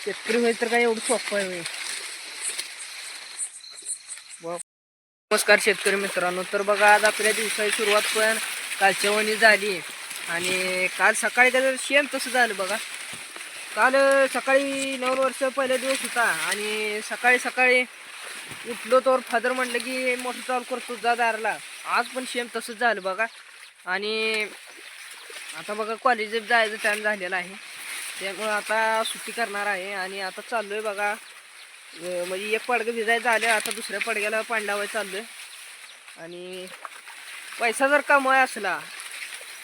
शेतकरी व्हायचं तर काय एवढं सोपं आहे होय. नमस्कार शेतकरी मित्रांनो. तर बघा, आज आपल्या दिवसाची सुरुवात पण कालच्या वणी झाली आणि काल सकाळी काय शेण तसं झालं बघा. काल सकाळी 9 वर्ष पहिला दिवस होता आणि सकाळी सकाळी उठलो तर फादर म्हटलं की मोटर चालू करतो जा दाराला. आज पण शेण तसंच झालं बघा. आणि आता बघा कॉलेज जायचं टाईम झालेला आहे, त्यामुळं आता सुट्टी करणार आहे आणि आता चाललोय बघा. म्हणजे एक पडगं भिजायचं आलं, आता दुसऱ्या पडग्याला पाणी लावायचं चाललोय. आणि पैसा जर कमाय असला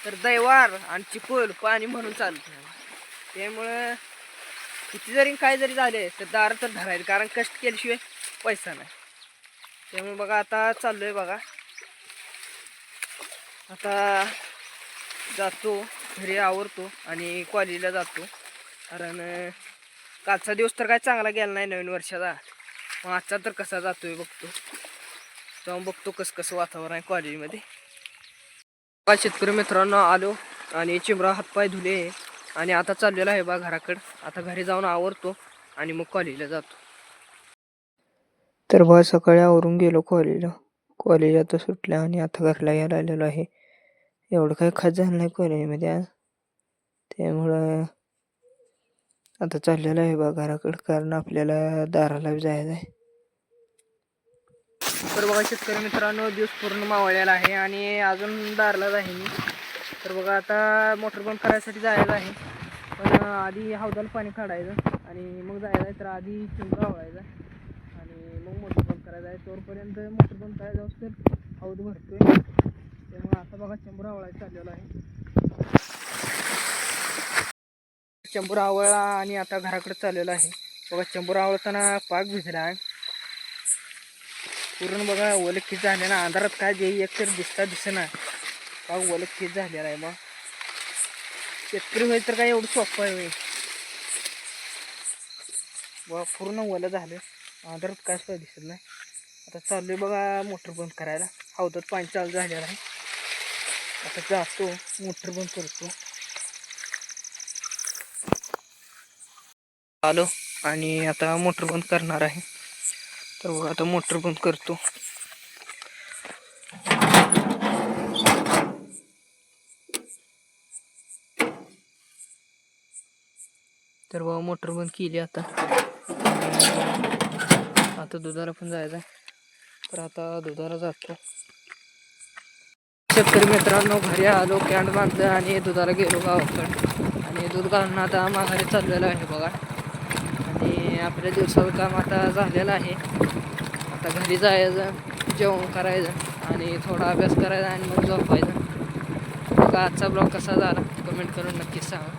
तर दैवार आणि चिकोल पाणी म्हणून चालतं. त्यामुळं किती जरी काय जरी झाले तर दार तर धरायचं, कारण कष्ट केल्याशिवाय पैसा नाही. त्यामुळे बघा आता चाललोय बघा. आता जातो घरी, आवरतो आणि कॉलेजला जातो. कारण कालचा दिवस तर काय चांगला गेला नाही नवीन वर्षाचा. मग आजचा तर कसा जातोय बघतो, जाऊन बघतो कसं वातावरण आहे कॉलेजमध्ये. शेतकरी मित्रांनो आलो आणि चिमरा हातपाय धुले आणि आता चाललेला आहे बा घराकडं. आता घरी जाऊन आवरतो आणि मग कॉलेजला जातो. तर बा सकाळी आवरून गेलो कॉलेजला. कॉलेज आता सुटलं आणि आता घरला यायला आलेलो आहे. एवढं काही खास झालं नाही कॉलेजमध्ये आज, त्यामुळं आता चाललेलं आहे बा घराकडं, कारण आपल्याला दाराला जायचं आहे. तर बघा शेतकरी मित्रांनो, दिवस पूर्ण मावळलेला आहे आणि अजून दारालाच आहे मी. तर बघा आता मोटर बंद करायसाठी जायचं आहे, पण आधी हौदाला पाणी काढायचं आणि मग जायचं आहे. तर आधी चिंबरा आवळायचा आणि मग मोटर बंद करायचं आहे. तोपर्यंत मोटर बंद करायचं तर हौद भरतोय, त्यामुळे आता बघा चिंबरा आवळायचं चाललेलं आहे. चिंबरा आवळला आणि आता घराकडे चाललेलं आहे. बघा चिंबरा आवळताना पाक भिजला आहे पूर्ण. बघा ओलखीत झाले ना, अंधारात काय जे एक तर दिसेना, पाक ओलखीत झालेला आहे. मग शेतकरी व्हायचं तर काय एवढं सोपं आहे होय. बघा पूर्ण ओलं झालं, अंधारात काय सुद्धा दिसत नाही. आता चाललोय बघा मोटर बंद करायला. हौदात पाणी चालू झालेलं आहे. आता जातो मोटर बंद करतो. आलो आणि आता मोटर बंद करणार आहे. तर बघा आता मोटर बंद करतो. तर बघा मोटर बंद केली. आता दुधाला पण जायचं आहे, तर आता दुधाला जातो. शेतकरी मित्रांनो, घरी आलो, कॅन्ड बांधलं आणि दुधाला गेलो गावाकडं आणि दूध घालून आता माघारी चाललेलं आहे बघा. आणि आपल्या दिवसाचं काम आता झालेलं आहे. आता घरी जायचं, जेवण करायचं आणि थोडा अभ्यास करायचा आणि मग झोपायचं. बघा आजचा ब्लॉग कसा झाला कमेंट करून नक्कीच सांगा.